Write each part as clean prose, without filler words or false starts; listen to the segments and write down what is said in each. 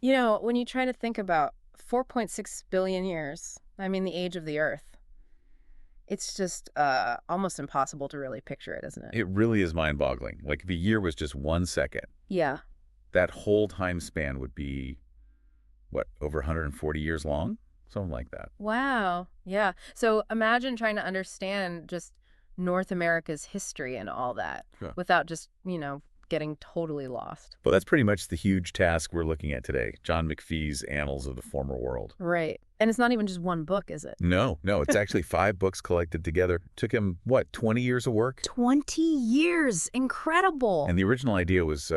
You know, when you try to think about 4.6 billion years, I mean, the age of the Earth, it's just almost impossible to really picture it, isn't it? It really is mind-boggling. Like, if a year was just 1 second, Yeah. that whole time span would be, what, over 140 years long? Something like that. Wow. Yeah. So imagine trying to understand just North America's history and all that Yeah. without just, getting totally lost. Well, that's pretty much the huge task we're looking at today, John McPhee's Annals of the Former World. Right. And it's not even just one book, is it? No, no, it's actually 5 books collected together. Took him, what, 20 years of work? 20 years. Incredible. And the original idea was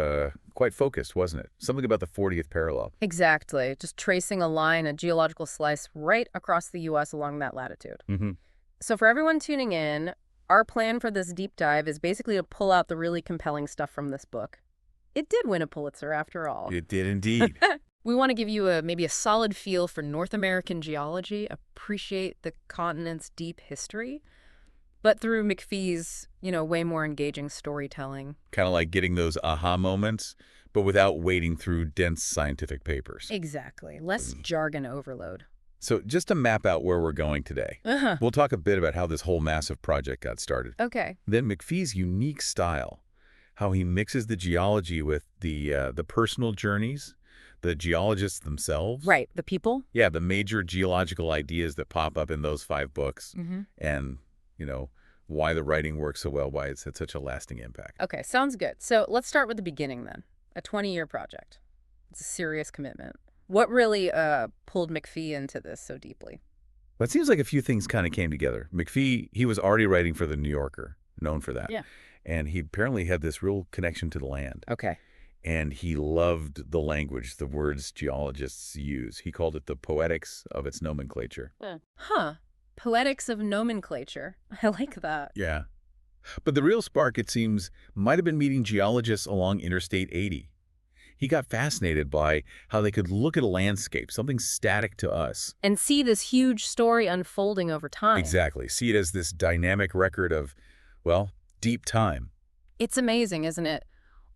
quite focused, wasn't it? Something about the 40th parallel. Exactly. Just tracing a line, a geological slice right across the U.S. along that latitude. Mm-hmm. So for everyone tuning in, our plan for this deep dive is basically to pull out the really compelling stuff from this book. It did win a Pulitzer after all. It did indeed. We want to give you maybe a solid feel for North American geology, appreciate the continent's deep history, but through McPhee's, way more engaging storytelling. Kind of like getting those aha moments, but without wading through dense scientific papers. Exactly. Less jargon overload. So just to map out where we're going today, Uh-huh. we'll talk a bit about how this whole massive project got started. Okay. Then McPhee's unique style, how he mixes the geology with the personal journeys, the geologists themselves. Right. The people? Yeah, the major geological ideas that pop up in those 5 books, Mm-hmm. and, why the writing works so well, why it's had such a lasting impact. Okay, sounds good. So let's start with the beginning then. A 20-year project. It's a serious commitment. What really pulled McPhee into this so deeply? But it seems like a few things kind of came together. McPhee, he was already writing for The New Yorker, known for that. Yeah. And he apparently had this real connection to the land. Okay. And he loved the language, the words geologists use. He called it the poetics of its nomenclature. Huh. Poetics of nomenclature. I like that. Yeah. But the real spark, it seems, might have been meeting geologists along Interstate 80. He got fascinated by how they could look at a landscape, something static to us. And see this huge story unfolding over time. Exactly. See it as this dynamic record of, well, deep time. It's amazing, isn't it?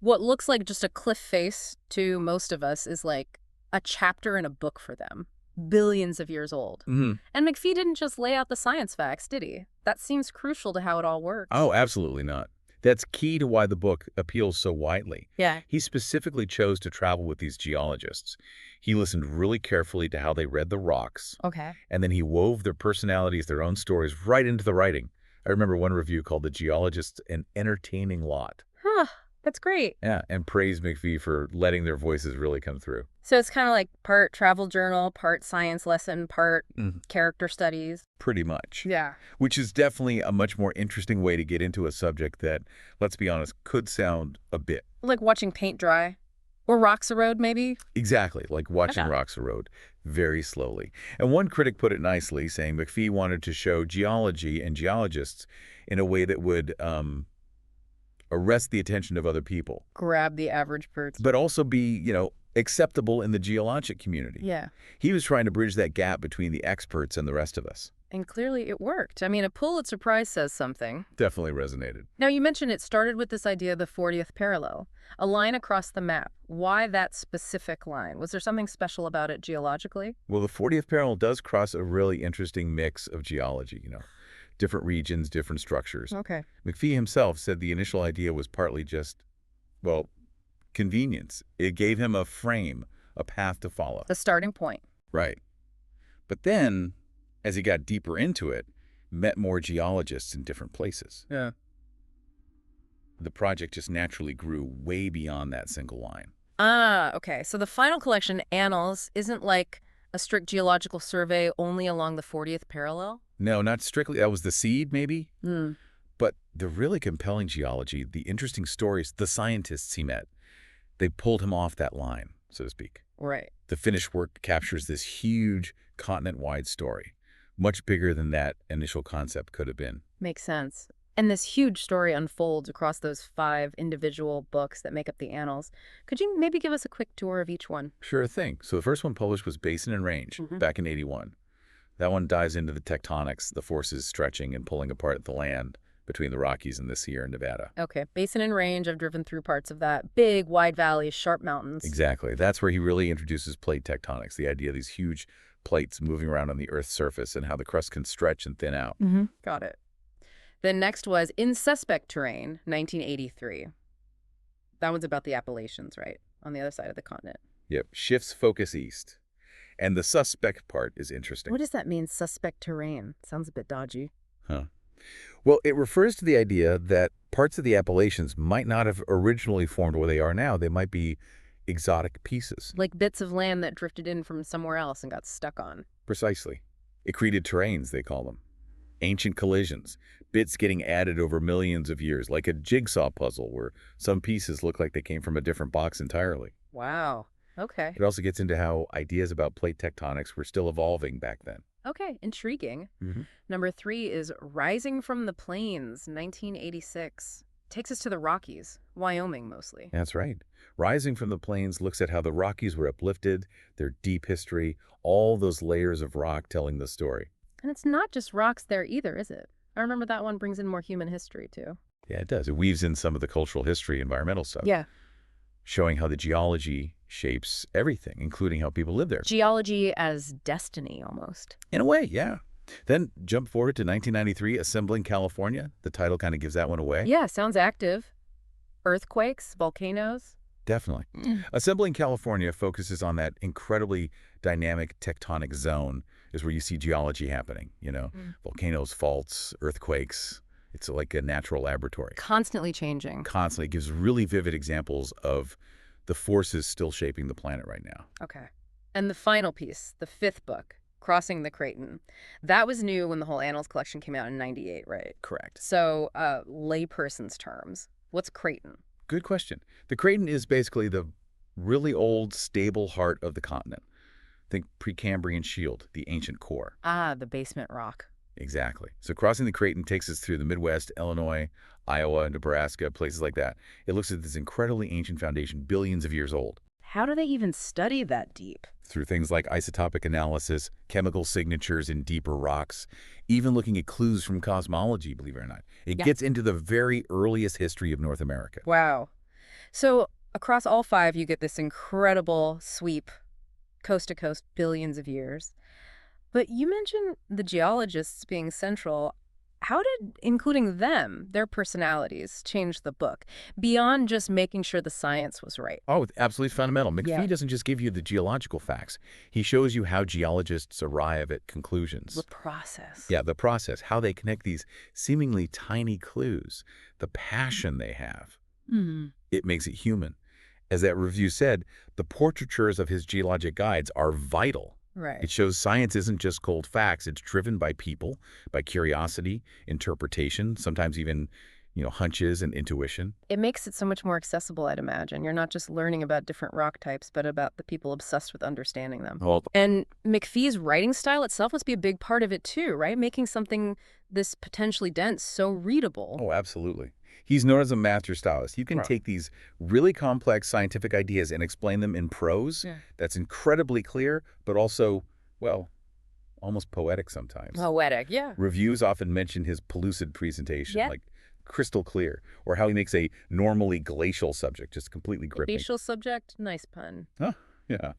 What looks like just a cliff face to most of us is like a chapter in a book for them. Billions of years old. Mm-hmm. And McPhee didn't just lay out the science facts, did he? That seems crucial to how it all works. Oh, absolutely not. That's key to why the book appeals so widely. Yeah. He specifically chose to travel with these geologists. He listened really carefully to how they read the rocks, Okay. and then he wove their personalities, their own stories, right into the writing. I remember one review called The Geologists an Entertaining Lot. Huh. That's great. Yeah, and praised McPhee for letting their voices really come through. So it's kind of like part travel journal, part science lesson, part Mhm. character studies. Pretty much. Yeah. Which is definitely a much more interesting way to get into a subject that, let's be honest, could sound a bit. Like watching paint dry. Or rocks erode, maybe? Exactly, like watching Okay. rocks erode very slowly. And one critic put it nicely, saying McPhee wanted to show geology and geologists in a way that would arrest the attention of other people, Grab the average person. but also be, acceptable in the geologic community. Yeah. He was trying to bridge that gap between the experts and the rest of us. And clearly it worked. I mean, a Pulitzer Prize says something. Definitely resonated. Now, you mentioned it started with this idea of the 40th parallel, a line across the map. Why that specific line? Was there something special about it geologically? Well, the 40th parallel does cross a really interesting mix of geology, different regions, different structures. Okay. McPhee himself said the initial idea was partly just, well, convenience. It gave him a frame, a path to follow. The starting point. Right. But then, as he got deeper into it, met more geologists in different places. Yeah. The project just naturally grew way beyond that single line. Ah, okay. So the final collection, Annals, isn't like a strict geological survey only along the 40th parallel? No, not strictly. That was the seed, maybe. Hmm. But the really compelling geology, the interesting stories, the scientists he met, they pulled him off that line, so to speak. Right. The finished work captures this huge continent-wide story, much bigger than that initial concept could have been. Makes sense. And this huge story unfolds across those 5 individual books that make up the Annals. Could you maybe give us a quick tour of each one? Sure thing. So the first one published was Basin and Range, back in '81. That one dives into the tectonics, the forces stretching and pulling apart the land between the Rockies and the Sierra Nevada. Okay, basin and range. I've driven through parts of that. Big, wide valleys, sharp mountains. Exactly. That's where he really introduces plate tectonics, the idea of these huge plates moving around on the Earth's surface and how the crust can stretch and thin out. Got it. Then next was In Suspect Terrain, 1983. That one's about the Appalachians, right? On the other side of the continent. Yep. Shifts focus east. And the suspect part is interesting. What does that mean, suspect terrain? Sounds a bit dodgy. Huh. Well, it refers to the idea that parts of the Appalachians might not have originally formed where they are now. They might be exotic pieces. Like bits of land that drifted in from somewhere else and got stuck on. Precisely. Accreted terrains, they call them. Ancient collisions. Bits getting added over millions of years, like a jigsaw puzzle where some pieces look like they came from a different box entirely. Wow. Okay. It also gets into how ideas about plate tectonics were still evolving back then. Okay, intriguing. Number 3 is Rising from the Plains, 1986. Takes us to the Rockies, Wyoming mostly. That's right. Rising from the Plains looks at how the Rockies were uplifted, their deep history, all those layers of rock telling the story. And it's not just rocks there either, is it? I remember that one brings in more human history, too. Yeah, it does. It weaves in some of the cultural history, environmental stuff. Yeah. Showing how the geology shapes everything, including how people live there. Geology as destiny, almost. In a way, yeah. Then jump forward to 1993, Assembling California. The title kind of gives that one away. Yeah, sounds active. Earthquakes, volcanoes. Definitely. Assembling California focuses on that incredibly dynamic tectonic zone is where you see geology happening, volcanoes, faults, earthquakes. It's like a natural laboratory. Constantly changing. Constantly. It gives really vivid examples of the forces still shaping the planet right now. Okay. And the final piece, the 5th book, Crossing the Creighton. That was new when the whole Annals collection came out in 98, right? Correct. So, layperson's terms, what's Creighton? Good question. The Creighton is basically the really old, stable heart of the continent. Think Precambrian shield, the ancient core. Ah, the basement rock. Exactly. So crossing the Creighton takes us through the Midwest, Illinois, Iowa, Nebraska, places like that. It looks at this incredibly ancient foundation, billions of years old. How do they even study that deep? Through things like isotopic analysis, chemical signatures in deeper rocks, even looking at clues from cosmology, believe it or not. It gets into the very earliest history of North America. Wow. So across all 5, you get this incredible sweep, coast to coast, billions of years. But you mentioned the geologists being central. How did including them, their personalities, change the book, beyond just making sure the science was right? Oh, it's absolutely fundamental. McPhee Yeah. doesn't just give you the geological facts. He shows you how geologists arrive at conclusions. The process. Yeah, the process, how they connect these seemingly tiny clues, the passion they have. It makes it human. As that review said, the portraitures of his geologic guides are vital. Right. It shows science isn't just cold facts. It's driven by people, by curiosity, interpretation, sometimes even, hunches and intuition. It makes it so much more accessible, I'd imagine. You're not just learning about different rock types, but about the people obsessed with understanding them. Well, And McPhee's writing style itself must be a big part of it too, right? Making something this potentially dense so readable. oh, absolutely. He's known as a master stylist. You can Right. take these really complex scientific ideas and explain them in prose. Yeah. That's incredibly clear, but also, well, almost poetic sometimes. Poetic, yeah. Reviews often mention his pellucid presentation, Yeah. like crystal clear, or how he makes a normally glacial subject just completely gripping. Glacial subject, nice pun. Huh, yeah.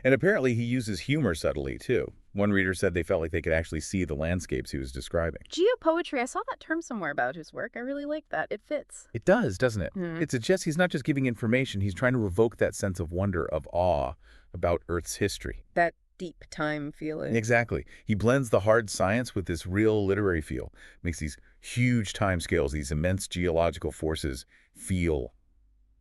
And apparently he uses humor subtly, too. One reader said they felt like they could actually see the landscapes he was describing. Geopoetry, I saw that term somewhere about his work. I really like that. It fits. It does, doesn't it? Mhm. It suggests he's not just giving information, he's trying to evoke that sense of wonder, of awe about Earth's history. That deep time feeling. Exactly. He blends the hard science with this real literary feel, makes these huge time scales, these immense geological forces feel,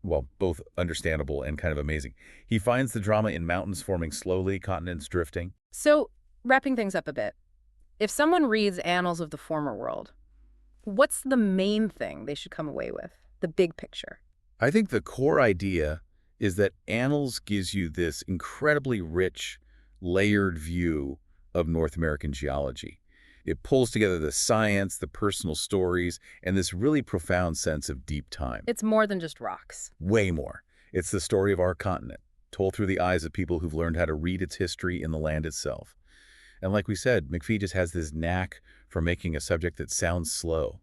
well, both understandable and kind of amazing. He finds the drama in mountains forming slowly, continents drifting. So, wrapping things up a bit, if someone reads Annals of the Former World, what's the main thing they should come away with? The big picture. I think the core idea is that Annals gives you this incredibly rich, layered view of North American geology. It pulls together the science, the personal stories, and this really profound sense of deep time. It's more than just rocks. Way more. It's the story of our continent, told through the eyes of people who've learned how to read its history in the land itself. And like we said, McPhee just has this knack for making a subject that sounds slow,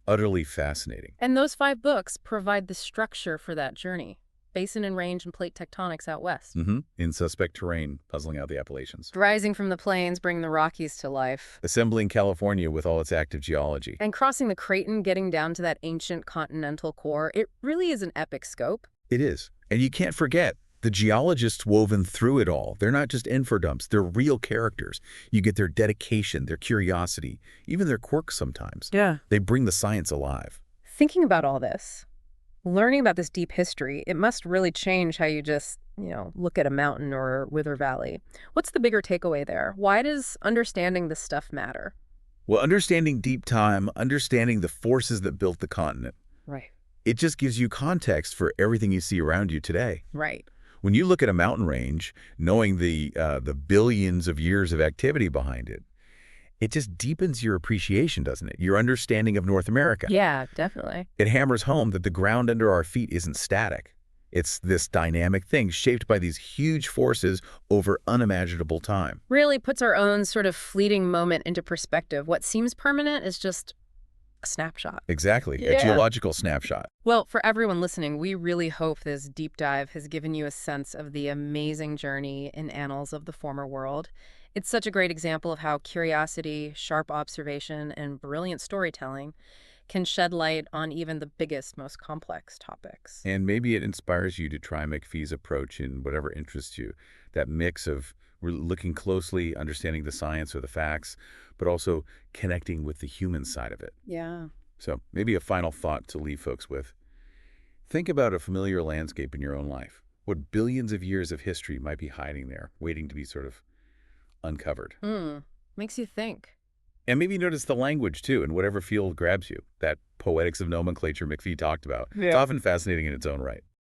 Utterly fascinating. And those 5 books provide the structure for that journey. Basin and range and plate tectonics out west. In suspect terrain, puzzling out the Appalachians. Rising from the plains, bringing the Rockies to life. Assembling California with all its active geology. And crossing the Creighton, getting down to that ancient continental core, it really is an epic scope. It is. And you can't forget the geologists woven through it all. They're not just info dumps. They're real characters. You get their dedication, their curiosity, even their quirks sometimes. Yeah. They bring the science alive. Thinking about all this, learning about this deep history, it must really change how you just, look at a mountain or Wither Valley. What's the bigger takeaway there? Why does understanding this stuff matter? Well, understanding deep time, understanding the forces that built the continent, Right. it just gives you context for everything you see around you today. Right. When you look at a mountain range, knowing the billions of years of activity behind it, it just deepens your appreciation, doesn't it? Your understanding of North America. Yeah, definitely. It hammers home that the ground under our feet isn't static. It's this dynamic thing shaped by these huge forces over unimaginable time. Really puts our own sort of fleeting moment into perspective. What seems permanent is just a snapshot. Exactly, Yeah. a geological snapshot. Well, for everyone listening, we really hope this deep dive has given you a sense of the amazing journey in Annals of the Former World. It's such a great example of how curiosity, sharp observation, and brilliant storytelling can shed light on even the biggest, most complex topics. And maybe it inspires you to try McPhee's approach in whatever interests you. That mix of looking closely, understanding the science or the facts, but also connecting with the human side of it. Yeah. So maybe a final thought to leave folks with. Think about a familiar landscape in your own life. What billions of years of history might be hiding there, waiting to be sort of uncovered. Makes you think. And maybe notice the language, too, in whatever field grabs you. That poetics of nomenclature McPhee talked about. Yeah. It's often fascinating in its own right.